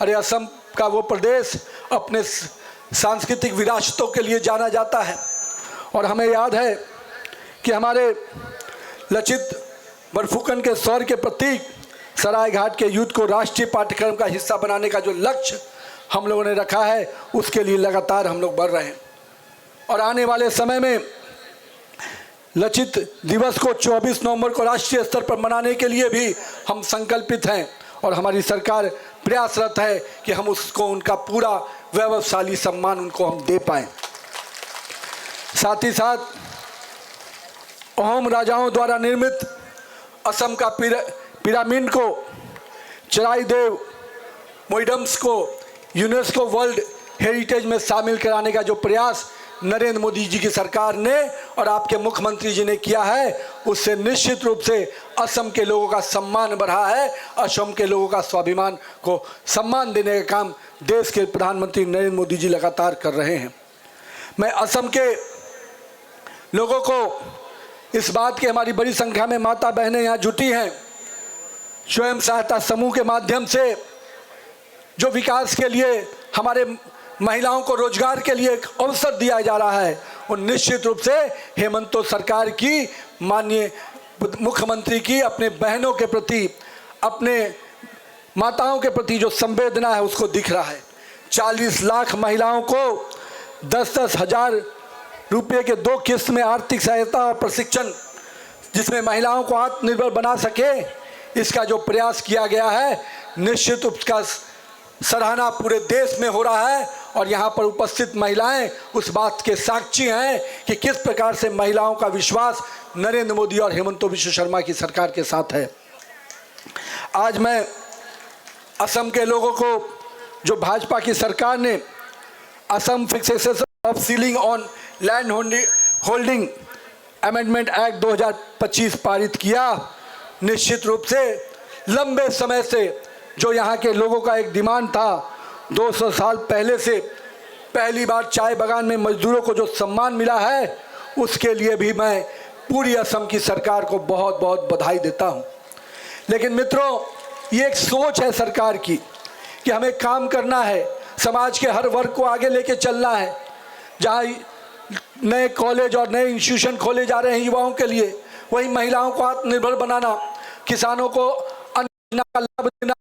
अरे असम का वो प्रदेश अपने सांस्कृतिक विरासतों के लिए जाना जाता है। और हमें याद है कि हमारे लचित बरफुकन के शौर्य के प्रतीक सरायघाट के युद्ध को राष्ट्रीय पाठ्यक्रम का हिस्सा बनाने का जो लक्ष्य हम लोगों ने रखा है, उसके लिए लगातार हम लोग बढ़ रहे हैं। और आने वाले समय में लचित दिवस को 24 नवंबर को राष्ट्रीय स्तर पर मनाने के लिए भी हम संकल्पित हैं और हमारी सरकार प्रयासरत है कि हम उसको उनका पूरा वैभवशाली सम्मान उनको हम दे पाएं। साथ ही साथ अहोम राजाओं द्वारा निर्मित असम का पिरामिड को, चराईदेव मोइडम्स को यूनेस्को वर्ल्ड हेरिटेज में शामिल कराने का जो प्रयास नरेंद्र मोदी जी की सरकार ने और आपके मुख्यमंत्री जी ने किया है, उससे निश्चित रूप से असम के लोगों का सम्मान बढ़ा है। असम के लोगों का स्वाभिमान को सम्मान देने का काम देश के प्रधानमंत्री नरेंद्र मोदी जी लगातार कर रहे हैं। मैं असम के लोगों को इस बात की, हमारी बड़ी संख्या में माता बहनें यहाँ जुटी हैं, स्वयं सहायता समूह के माध्यम से जो विकास के लिए हमारे महिलाओं को रोजगार के लिए एक अवसर दिया जा रहा है, और निश्चित रूप से हेमंत सरकार की, माननीय मुख्यमंत्री की अपने बहनों के प्रति, अपने माताओं के प्रति जो संवेदना है उसको दिख रहा है। 40 लाख महिलाओं को 10-10 हज़ार रुपये के 2 किस्त में आर्थिक सहायता और प्रशिक्षण, जिसमें महिलाओं को आत्मनिर्भर बना सके, इसका जो प्रयास किया गया है, निश्चित उसका सराहना पूरे देश में हो रहा है। और यहाँ पर उपस्थित महिलाएं उस बात के साक्षी हैं कि किस प्रकार से महिलाओं का विश्वास नरेंद्र मोदी और हेमंत बिश्व शर्मा की सरकार के साथ है। आज मैं असम के लोगों को, जो भाजपा की सरकार ने Assam fixation of ceiling on land holding amendment act 2025 पारित किया, निश्चित रूप से लंबे समय से जो यहाँ के लोगों का एक डिमांड था, 200 साल पहले से पहली बार चाय बागान में मजदूरों को जो सम्मान मिला है, उसके लिए भी मैं पूरी असम की सरकार को बहुत बहुत बधाई देता हूँ। लेकिन मित्रों, ये एक सोच है सरकार की कि हमें काम करना है, समाज के हर वर्ग को आगे लेके चलना है। जहाँ नए कॉलेज और नए इंस्टीट्यूशन खोले जा रहे हैं युवाओं के लिए, वहीं महिलाओं को आत्मनिर्भर बनाना, किसानों को अन्न का लाभ देना,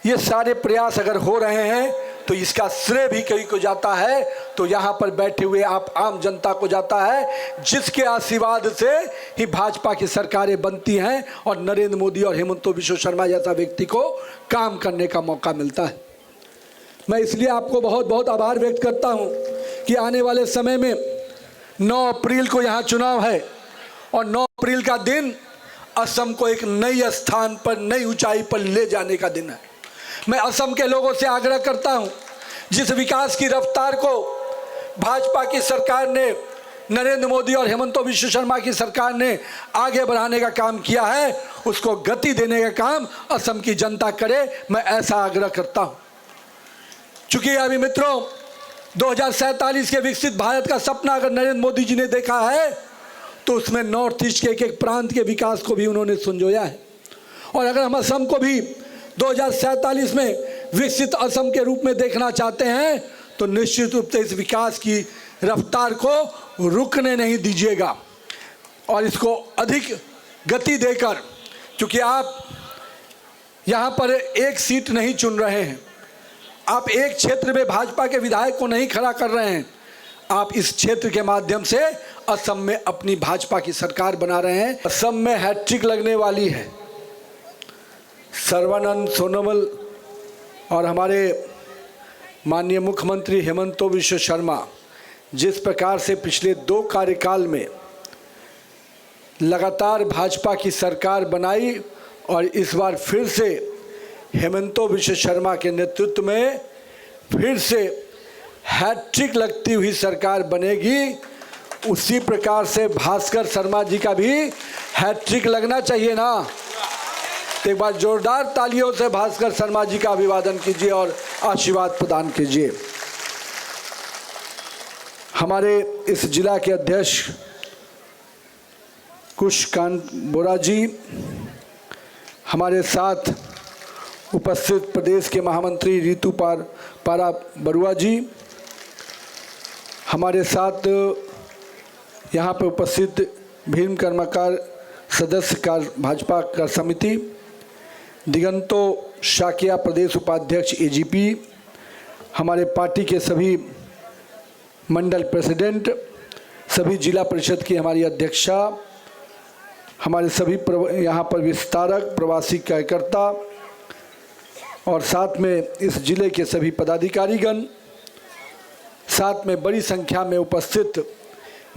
ये सारे प्रयास अगर हो रहे हैं तो इसका श्रेय भी कहीं को जाता है तो यहाँ पर बैठे हुए आप आम जनता को जाता है, जिसके आशीर्वाद से ही भाजपा की सरकारें बनती हैं और नरेंद्र मोदी और हेमंत बिश्व शर्मा जैसा व्यक्ति को काम करने का मौका मिलता है। मैं इसलिए आपको बहुत बहुत आभार व्यक्त करता हूँ कि आने वाले समय में 9 अप्रैल को यहाँ चुनाव है और 9 अप्रैल का दिन असम को एक नई स्थान पर, नई ऊंचाई पर ले जाने का दिन है। मैं असम के लोगों से आग्रह करता हूं, जिस विकास की रफ्तार को भाजपा की सरकार ने, नरेंद्र मोदी और हेमंत बिश्व शर्मा की सरकार ने आगे बढ़ाने का काम किया है, उसको गति देने का काम असम की जनता करे, मैं ऐसा आग्रह करता हूं। चूंकि अभी मित्रों 2047 के विकसित भारत का सपना अगर नरेंद्र मोदी जी ने देखा है तो उसमें नॉर्थ ईस्ट के एक प्रांत के विकास को भी उन्होंने संजोया है। और अगर हम असम को भी 2047 में विकसित असम के रूप में देखना चाहते हैं तो निश्चित रूप से इस विकास की रफ्तार को रुकने नहीं दीजिएगा और इसको अधिक गति देकर, क्योंकि आप यहाँ पर एक सीट नहीं चुन रहे हैं, आप एक क्षेत्र में भाजपा के विधायक को नहीं खड़ा कर रहे हैं, आप इस क्षेत्र के माध्यम से असम में अपनी भाजपा की सरकार बना रहे हैं। असम में हैट्रिक लगने वाली है। सर्बानंद सोनोवाल और हमारे माननीय मुख्यमंत्री हेमंत बिश्व शर्मा जिस प्रकार से पिछले 2 कार्यकाल में लगातार भाजपा की सरकार बनाई और इस बार फिर से हेमंत बिश्व शर्मा के नेतृत्व में फिर से हैट्रिक लगती हुई सरकार बनेगी, उसी प्रकार से भास्कर शर्मा जी का भी हैट्रिक लगना चाहिए ना। तो एक बार जोरदार तालियों से भास्कर शर्मा जी का अभिवादन कीजिए और आशीर्वाद प्रदान कीजिए। हमारे इस जिला के अध्यक्ष कुश कांत बोरा जी हमारे साथ उपस्थित प्रदेश के महामंत्री रितु पारा बरुआ जी, हमारे साथ यहाँ पर उपस्थित भीम कर्मकार सदस्य भाजपा कार्य समिति, दिगंतो शाकिया प्रदेश उपाध्यक्ष एजीपी, हमारे पार्टी के सभी मंडल प्रेसिडेंट, सभी जिला परिषद की हमारी अध्यक्षा, हमारे सभी यहाँ पर विस्तारक, प्रवासी कार्यकर्ता और साथ में इस जिले के सभी पदाधिकारीगण, साथ में बड़ी संख्या में उपस्थित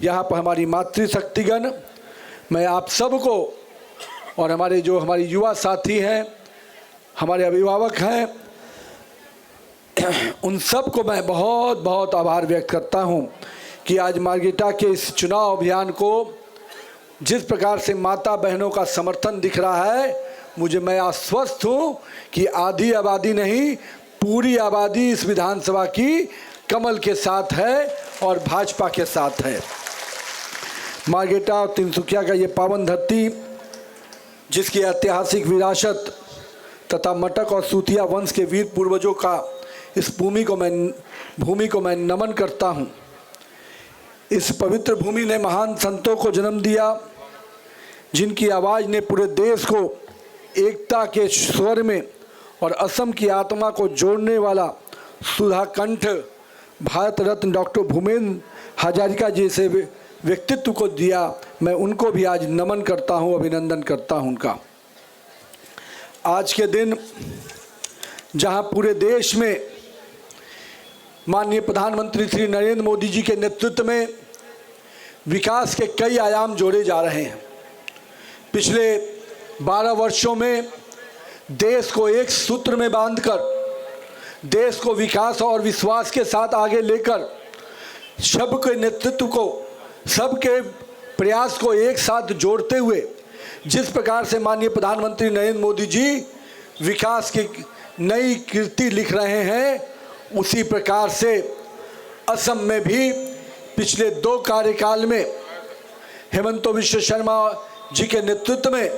यहाँ पर हमारी मातृशक्तिगण, मैं आप सबको और हमारे हमारी युवा साथी हैं, हमारे अभिभावक हैं, उन सब को मैं बहुत बहुत आभार व्यक्त करता हूं कि आज मार्गेटा के इस चुनाव अभियान को जिस प्रकार से माता बहनों का समर्थन दिख रहा है, मैं आश्वस्त हूं कि आधी आबादी नहीं, पूरी आबादी इस विधानसभा की कमल के साथ है और भाजपा के साथ है। मार्गेटा और तिनसुकिया का ये पावन धरती, जिसकी ऐतिहासिक विरासत तथा मटक और सूतिया वंश के वीर पूर्वजों का इस भूमि को मैं नमन करता हूँ। इस पवित्र भूमि ने महान संतों को जन्म दिया, जिनकी आवाज़ ने पूरे देश को एकता के स्वर में और असम की आत्मा को जोड़ने वाला सुधाकंठ भारत रत्न डॉक्टर भूपेन हजारिका जी से व्यक्तित्व को दिया। मैं उनको भी आज नमन करता हूँ, अभिनंदन करता हूँ उनका। आज के दिन जहाँ पूरे देश में माननीय प्रधानमंत्री श्री नरेंद्र मोदी जी के नेतृत्व में विकास के कई आयाम जोड़े जा रहे हैं। पिछले 12 वर्षों में देश को एक सूत्र में बांधकर, देश को विकास और विश्वास के साथ आगे लेकर, सबके नेतृत्व को, सबके प्रयास को एक साथ जोड़ते हुए जिस प्रकार से माननीय प्रधानमंत्री नरेंद्र मोदी जी विकास की नई कीर्ति लिख रहे हैं, उसी प्रकार से असम में भी पिछले 2 कार्यकाल में हेमंत बिश्व शर्मा जी के नेतृत्व में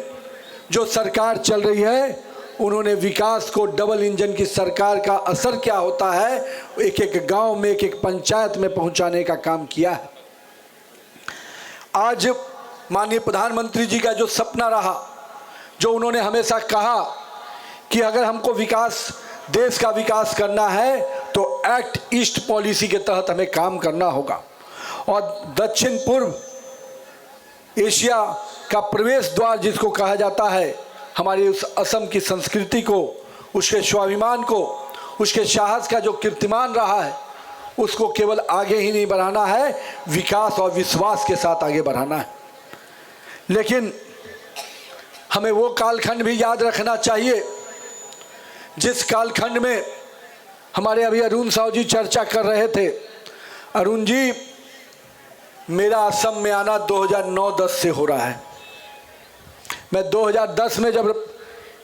जो सरकार चल रही है, उन्होंने विकास को डबल इंजन की सरकार का असर क्या होता है एक एक गांव में, एक एक पंचायत में पहुंचाने का काम किया है। आज माननीय प्रधानमंत्री जी का जो सपना रहा, जो उन्होंने हमेशा कहा कि अगर हमको देश का विकास करना है तो एक्ट ईस्ट पॉलिसी के तहत हमें काम करना होगा और दक्षिण पूर्व एशिया का प्रवेश द्वार जिसको कहा जाता है, हमारी उस असम की संस्कृति को, उसके स्वाभिमान को, उसके साहस का जो कीर्तिमान रहा है, उसको केवल आगे ही नहीं बढ़ाना है, विकास और विश्वास के साथ आगे बढ़ाना है। लेकिन हमें वो कालखंड भी याद रखना चाहिए जिस कालखंड में हमारे अभी अरुण साहू जी चर्चा कर रहे थे। अरुण जी, मेरा असम में आना 2009-10 से हो रहा है। मैं 2010 में जब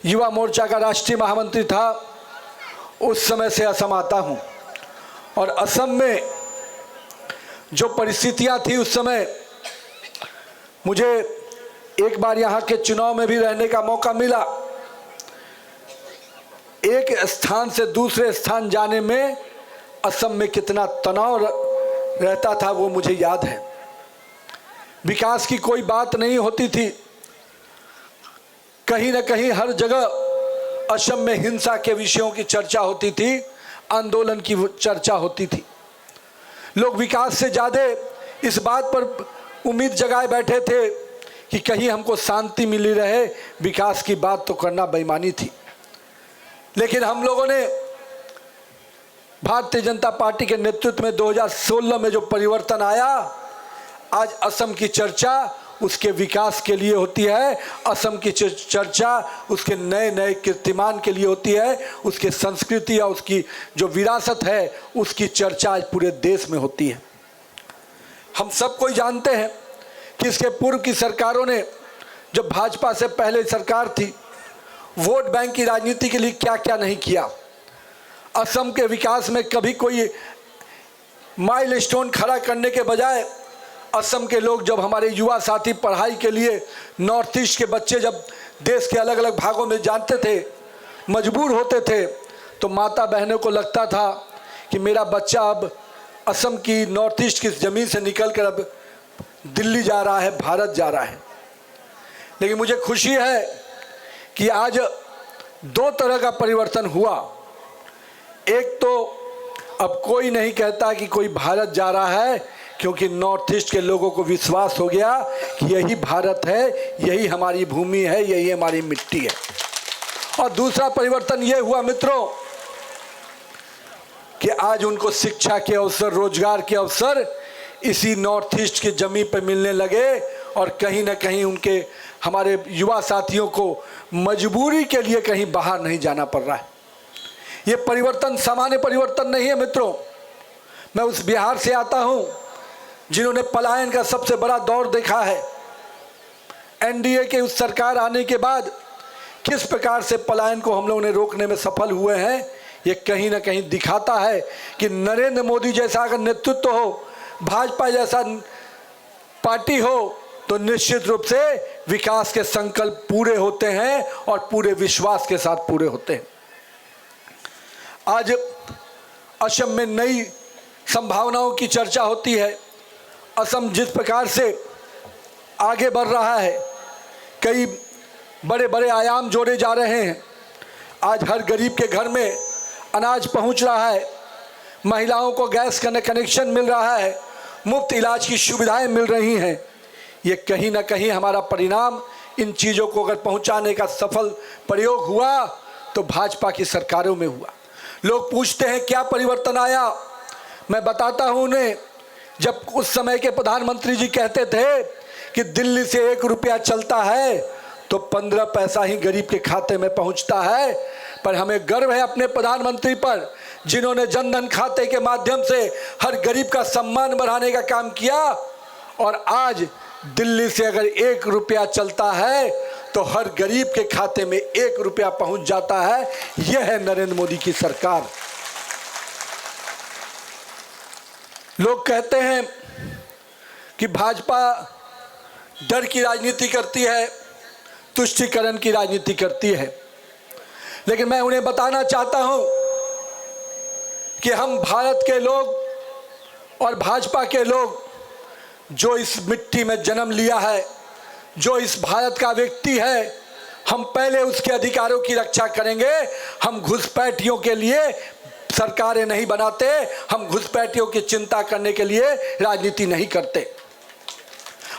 युवा मोर्चा का राष्ट्रीय महामंत्री था, उस समय से असम आता हूँ और असम में जो परिस्थितियाँ थी उस समय, मुझे एक बार यहाँ के चुनाव में भी रहने का मौका मिला। एक स्थान से दूसरे स्थान जाने में असम में कितना तनाव रहता था वो मुझे याद है। विकास की कोई बात नहीं होती थी, कहीं न कहीं हर जगह असम में हिंसा के विषयों की चर्चा होती थी, आंदोलन की चर्चा होती थी। लोग विकास से ज़्यादा इस बात पर उम्मीद जगाए बैठे थे कि कहीं हमको शांति मिली रहे, विकास की बात तो करना बेईमानी थी। लेकिन हम लोगों ने भारतीय जनता पार्टी के नेतृत्व में 2016 में जो परिवर्तन आया, आज असम की चर्चा उसके विकास के लिए होती है, असम की चर्चा उसके नए नए कीर्तिमान के लिए होती है, उसके संस्कृति या उसकी जो विरासत है उसकी चर्चा आज पूरे देश में होती है। हम सब कोई जानते हैं कि इसके पूर्व की सरकारों ने, जब भाजपा से पहले सरकार थी, वोट बैंक की राजनीति के लिए क्या क्या नहीं किया। असम के विकास में कभी कोई माइलस्टोन खड़ा करने के बजाय असम के लोग, जब हमारे युवा साथी पढ़ाई के लिए नॉर्थ ईस्ट के बच्चे जब देश के अलग अलग भागों में जानते थे, मजबूर होते थे तो माता बहनों को लगता था कि मेरा बच्चा अब असम की नॉर्थ ईस्ट की ज़मीन से निकलकर अब दिल्ली जा रहा है, भारत जा रहा है। लेकिन मुझे खुशी है कि आज दो तरह का परिवर्तन हुआ। एक तो अब कोई नहीं कहता कि कोई भारत जा रहा है, क्योंकि नॉर्थ ईस्ट के लोगों को विश्वास हो गया कि यही भारत है, यही हमारी भूमि है, यही हमारी मिट्टी है। और दूसरा परिवर्तन ये हुआ मित्रों कि आज उनको शिक्षा के अवसर, रोजगार के अवसर इसी नॉर्थ ईस्ट की जमीन पर मिलने लगे और कहीं ना कहीं उनके हमारे युवा साथियों को मजबूरी के लिए कहीं बाहर नहीं जाना पड़ रहा है। ये परिवर्तन सामान्य परिवर्तन नहीं है मित्रों। मैं उस बिहार से आता हूं जिन्होंने पलायन का सबसे बड़ा दौर देखा है। एनडीए के उस सरकार आने के बाद किस प्रकार से पलायन को हम लोगों ने रोकने में सफल हुए हैं, ये कहीं ना कहीं दिखाता है कि नरेंद्र मोदी जैसा अगर नेतृत्व हो, भाजपा जैसा पार्टी हो, तो निश्चित रूप से विकास के संकल्प पूरे होते हैं और पूरे विश्वास के साथ पूरे होते हैं। आज असम में नई संभावनाओं की चर्चा होती है। असम जिस प्रकार से आगे बढ़ रहा है, कई बड़े बड़े आयाम जोड़े जा रहे हैं। आज हर गरीब के घर में अनाज पहुंच रहा है, महिलाओं को गैस कनेक्शन मिल रहा है, मुफ्त इलाज की सुविधाएं मिल रही हैं। ये कहीं ना कहीं हमारा परिणाम इन चीज़ों को अगर पहुंचाने का सफल प्रयोग हुआ तो भाजपा की सरकारों में हुआ। लोग पूछते हैं क्या परिवर्तन आया, मैं बताता हूं उन्हें। जब उस समय के प्रधानमंत्री जी कहते थे कि दिल्ली से 1 रुपया चलता है तो 15 पैसा ही गरीब के खाते में पहुंचता है। पर हमें गर्व है अपने प्रधानमंत्री पर, जिन्होंने जनधन खाते के माध्यम से हर गरीब का सम्मान बढ़ाने का काम किया। और आज दिल्ली से अगर 1 रुपया चलता है तो हर गरीब के खाते में 1 रुपया पहुंच जाता है। यह है नरेंद्र मोदी की सरकार। लोग कहते हैं कि भाजपा डर की राजनीति करती है, तुष्टीकरण की राजनीति करती है। लेकिन मैं उन्हें बताना चाहता हूं कि हम भारत के लोग और भाजपा के लोग जो इस मिट्टी में जन्म लिया है, जो इस भारत का व्यक्ति है, हम पहले उसके अधिकारों की रक्षा करेंगे। हम घुसपैठियों के लिए सरकारें नहीं बनाते, हम घुसपैठियों की चिंता करने के लिए राजनीति नहीं करते।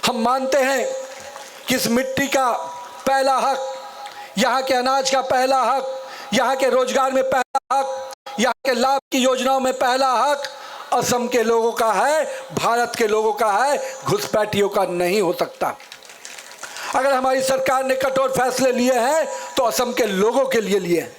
हम मानते हैं कि इस मिट्टी का पहला हक, यहाँ के अनाज का पहला हक, यहाँ के रोजगार में पहला हक, यहाँ के लाभ की योजनाओं में पहला हक असम के लोगों का है, भारत के लोगों का है, घुसपैठियों का नहीं हो सकता। अगर हमारी सरकार ने कठोर फैसले लिए हैं तो असम के लोगों के लिए लिए हैं।